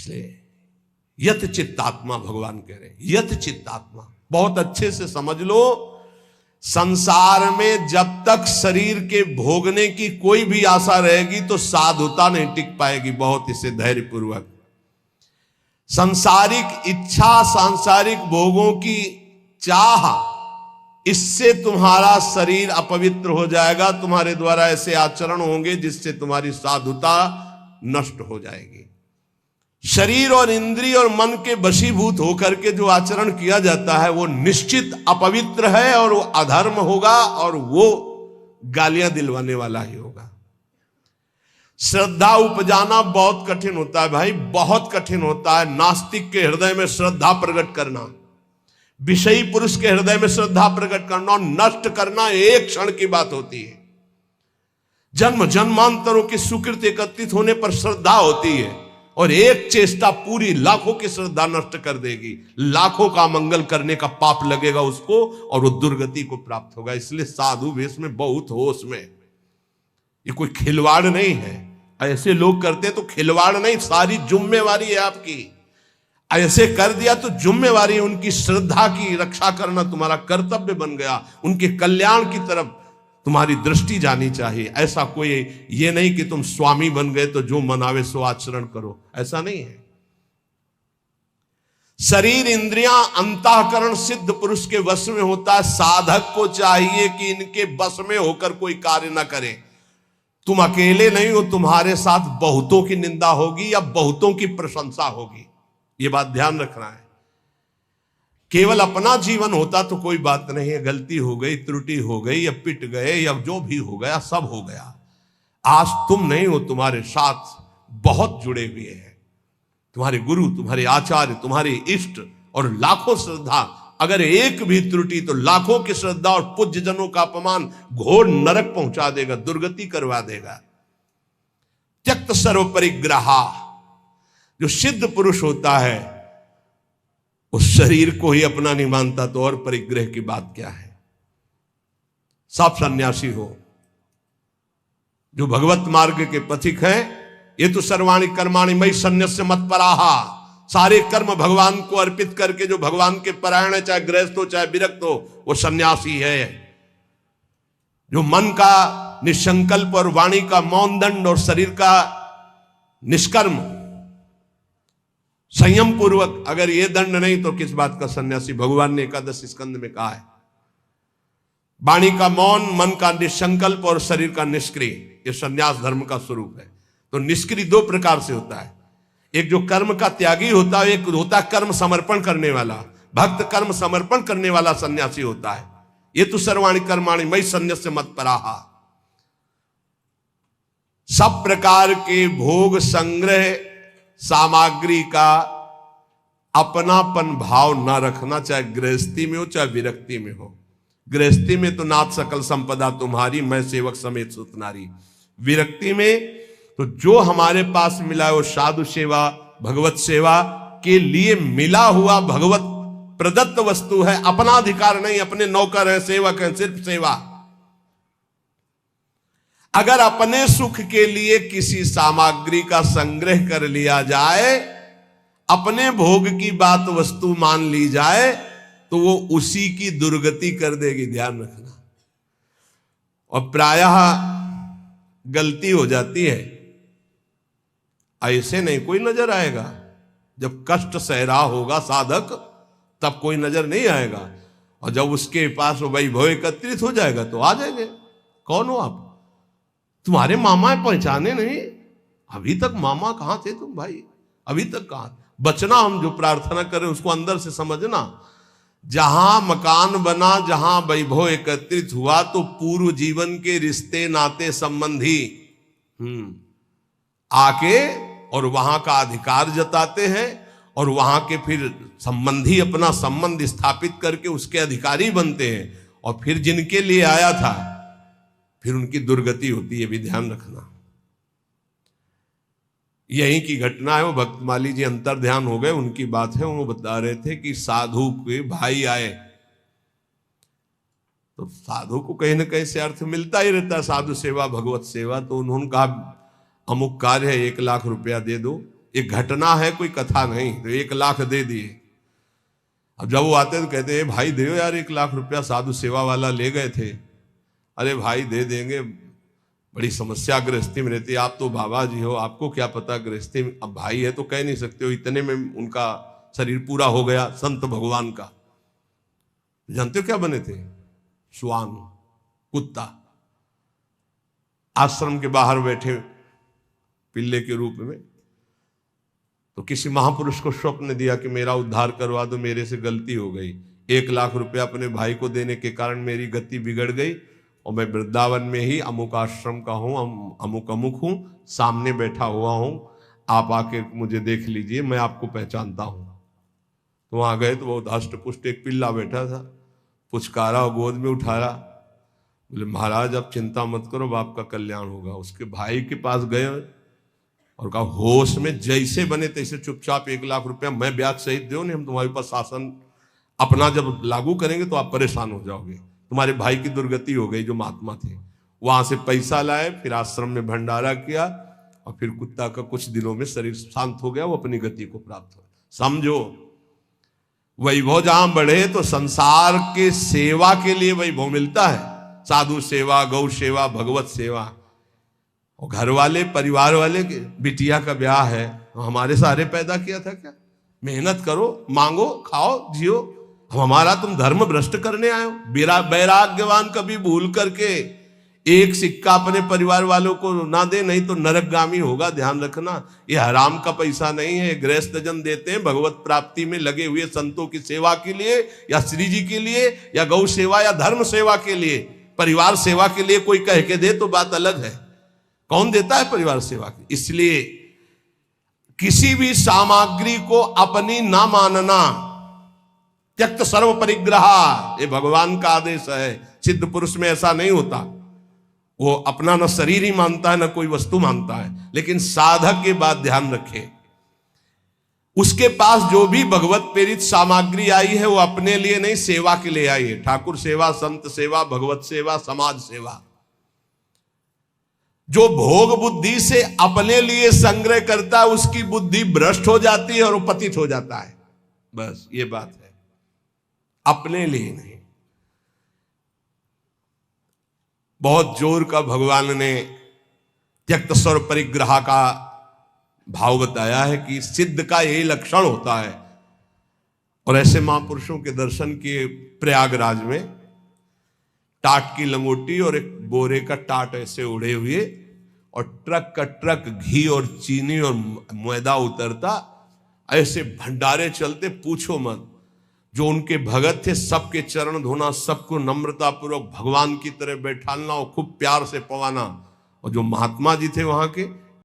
इसलिए यत चित्तात्मा भगवान कह रहे हैं, यत चित्तात्मा बहुत अच्छे से समझ लो। संसार में जब तक शरीर के भोगने की कोई भी आशा रहेगी तो साधुता नहीं टिक पाएगी। बहुत इसे धैर्यपूर्वक, सांसारिक इच्छा, सांसारिक भोगों की चाह, इससे तुम्हारा शरीर अपवित्र हो जाएगा। तुम्हारे द्वारा ऐसे आचरण होंगे जिससे तुम्हारी साधुता नष्ट हो जाएगी। शरीर और इंद्रिय और मन के वशीभूत होकर के जो आचरण किया जाता है वो निश्चित अपवित्र है और वो अधर्म होगा और वो गालियां दिलवाने वाला ही होगा। श्रद्धा उपजाना बहुत कठिन होता है भाई, बहुत कठिन होता है। नास्तिक के हृदय में श्रद्धा प्रकट करना, विषयी पुरुष के हृदय में श्रद्धा प्रकट करना और नष्ट करना एक क्षण की बात होती है। जन्म जन्मांतरों की सुकृत एकत्रित होने पर श्रद्धा होती है और एक चेष्टा पूरी लाखों की श्रद्धा नष्ट कर देगी। लाखों का मंगल करने का पाप लगेगा उसको और वो दुर्गति को प्राप्त होगा। इसलिए साधु वेश में बहुत होश में, ये कोई खिलवाड़ नहीं है। ऐसे लोग करते तो खिलवाड़ नहीं, सारी जिम्मेवारी है आपकी। ऐसे कर दिया तो जिम्मेवारी, उनकी श्रद्धा की रक्षा करना तुम्हारा कर्तव्य बन गया। उनके कल्याण की तरफ तुम्हारी दृष्टि जानी चाहिए। ऐसा कोई ये नहीं कि तुम स्वामी बन गए तो जो मनावे सो आचरण करो, ऐसा नहीं है। शरीर इंद्रियां अंतःकरण सिद्ध पुरुष के वश में होता है। साधक को चाहिए कि इनके वश में होकर कोई कार्य ना करे। तुम अकेले नहीं हो, तुम्हारे साथ बहुतों की निंदा होगी या बहुतों की प्रशंसा होगी, ये बात ध्यान रखना है। केवल अपना जीवन होता तो कोई बात नहीं है, गलती हो गई, त्रुटि हो गई या पिट गए या जो भी हो गया सब हो गया। आज तुम नहीं हो, तुम्हारे साथ बहुत जुड़े हुए हैं, तुम्हारे गुरु, तुम्हारे आचार्य, तुम्हारे इष्ट और लाखों श्रद्धा। अगर एक भी त्रुटि तो लाखों की श्रद्धा और पूज्य जनों का अपमान घोर नरक पहुंचा देगा, दुर्गति करवा देगा। त्यक्त सर्व परिग्रहा, जो सिद्ध पुरुष होता है उस शरीर को ही अपना नहीं मानता तो और परिग्रह की बात क्या है। सब सन्यासी हो जो भगवत मार्ग के पथिक हैं, ये तो सर्वाणि कर्माणि मयि सन्न्यस्य मत्पराहा, सारे कर्म भगवान को अर्पित करके जो भगवान के परायण है, चाहे गृहस्थ हो चाहे विरक्त हो, वो सन्यासी है। जो मन का निसंकल्प और वाणी का मौन दंड और शरीर का निष्कर्म संयम पूर्वक, अगर ये दंड नहीं तो किस बात का सन्यासी। भगवान ने एकादश स्कंद में कहा है, वाणी का मौन, मन का निसंकल्प और शरीर का निष्क्रिय, ये सन्यास धर्म का स्वरूप है। तो निष्क्रिय दो प्रकार से होता है, एक जो कर्म का त्यागी होता है, एक होता है कर्म समर्पण करने वाला। भक्त कर्म समर्पण करने वाला सन्यासी होता है। ये तो सर्वाणि कर्माणि मयि सन्न्यस्य मत्पराहा। सब प्रकार के भोग संग्रह सामग्री का अपनापन भाव ना रखना, चाहे गृहस्थी में हो चाहे विरक्ति में हो। गृहस्थी में तो नाथ सकल संपदा तुम्हारी, मैं सेवक समेत सुतनारी। विरक्ति में तो जो हमारे पास मिला है वो साधु सेवा, भगवत सेवा के लिए मिला हुआ भगवत प्रदत्त वस्तु है। अपना अधिकार नहीं, अपने नौकर है, सेवक है, सिर्फ सेवा। अगर अपने सुख के लिए किसी सामग्री का संग्रह कर लिया जाए, अपने भोग की बात वस्तु मान ली जाए, तो वो उसी की दुर्गति कर देगी, ध्यान रखना। और प्रायः गलती हो जाती है, ऐसे नहीं कोई नजर आएगा। जब कष्ट सह रहा होगा साधक तब कोई नजर नहीं आएगा, और जब उसके पास वो वैभव एकत्रित हो जाएगा तो आ जाएंगे। कौन हो आप? तुम्हारे मामा पहचाने नहीं, अभी तक मामा कहां थे तुम भाई, अभी तक कहां? बचना, हम जो प्रार्थना करें उसको अंदर से समझना। जहां मकान बना, जहां वैभव एकत्रित हुआ, तो पूर्व जीवन के रिश्ते नाते संबंधी आके और वहां का अधिकार जताते हैं, और वहां के फिर संबंधी अपना संबंध स्थापित करके उसके अधिकारी बनते हैं, और फिर जिनके लिए आया था फिर उनकी दुर्गति होती है, भी ध्यान रखना। यही की घटना है। वो भक्तमाली जी अंतर ध्यान हो गए, उनकी बात है। वो बता रहे थे कि साधु के भाई आए, तो साधु को कहीं ना कहीं से अर्थ मिलता ही रहता है, साधु सेवा, भगवत सेवा। तो उन्होंने कहा अमुक कार्य है, 1 लाख रुपया दे दो। एक घटना है, कोई कथा नहीं। तो 1 लाख दे दिए। अब जब वो आते तो कहते हैं भाई दे यार 1 लाख रुपया, साधु सेवा वाला ले गए थे। अरे भाई दे देंगे, बड़ी समस्या गृहस्थी में रहती है, आप तो बाबा जी हो, आपको क्या पता गृहस्थी में। अब भाई है तो कह नहीं सकते हो, इतने में उनका शरीर पूरा हो गया संत भगवान का। जानते हो क्या बने थे? श्वान, कुत्ता। आश्रम के बाहर बैठे पिल्ले के रूप में। तो किसी महापुरुष को स्वप्न दिया कि मेरा उद्धार करवा दो, मेरे से गलती हो गई, 1 लाख रुपया अपने भाई को देने के कारण मेरी गति बिगड़ गई और मैं वृंदावन में ही अमुक आश्रम का हूँ, अमुक अमुक हूँ, सामने बैठा हुआ हूँ, आप आके मुझे देख लीजिए, मैं आपको पहचानता हूँ। तो वहाँ गए तो बहुत हष्ट पुष्ट एक पिल्ला बैठा था, पुचकारा और गोद में उठाया। बोले महाराज आप चिंता मत करो, बाप का कल्याण होगा। उसके भाई के पास गए और कहा होश में जैसे बने तैसे चुपचाप 1 लाख रुपया मैं ब्याज सहित दो, नहीं हम तुम्हारे ऊपर शासन अपना जब लागू करेंगे तो आप परेशान हो जाओगे। तुम्हारे भाई की दुर्गति हो गई जो महात्मा थे। वहां से पैसा लाए, फिर आश्रम में भंडारा किया और फिर कुत्ता का कुछ दिनों में शरीर शांत हो गया, वो अपनी गति को प्राप्त हो। समझो, वैभव जहां बढ़े तो संसार के सेवा के लिए वैभव मिलता है। साधु सेवा, गौ सेवा, भगवत सेवा। और घर वाले परिवार वाले के बिटिया का ब्याह है, हमारे सारे पैदा किया था क्या? मेहनत करो, मांगो, खाओ, जियो। हमारा तुम धर्म भ्रष्ट करने आए हो। वैराग्यवान कभी भूल करके एक सिक्का अपने परिवार वालों को ना दे, नहीं तो नरकगामी होगा। ध्यान रखना, ये हराम का पैसा नहीं है। गृहस्थ जन देते हैं भगवत प्राप्ति में लगे हुए संतों की सेवा के लिए, या श्री जी के लिए, या गौ सेवा या धर्म सेवा के लिए। परिवार सेवा के लिए कोई कह के दे तो बात अलग है, कौन देता है परिवार सेवा की? इसलिए किसी भी सामग्री को अपनी ना मानना, त्यक्त सर्व परिग्रह, ये भगवान का आदेश है। सिद्ध पुरुष में ऐसा नहीं होता, वो अपना न शरीर ही मानता है न कोई वस्तु मानता है। लेकिन साधक ये बात ध्यान रखे, उसके पास जो भी भगवत प्रेरित सामग्री आई है वो अपने लिए नहीं, सेवा के लिए आई है। ठाकुर सेवा, संत सेवा, भगवत सेवा, समाज सेवा। जो भोग बुद्धि से अपने लिए संग्रह करता है उसकी बुद्धि भ्रष्ट हो जाती है और वो पतित हो जाता है। बस ये बात है, अपने लिए नहीं। बहुत जोर का भगवान ने त्यक्त सर्व परिग्रह का भाव बताया है कि सिद्ध का यही लक्षण होता है। और ऐसे महापुरुषों के दर्शन किए प्रयागराज में। टाट की लंगोटी और एक बोरे का टाट ऐसे उड़े हुए और ट्रक का ट्रक घी और चीनी और मैदा उतरता, ऐसे भंडारे चलते, पूछो मत। जो उनके भगत थे सबके चरण धोना, सबको नम्रता पूर्वक भगवान की तरह बैठालना और खूब प्यार से पवाना। और जो महात्मा जी थे वहां के,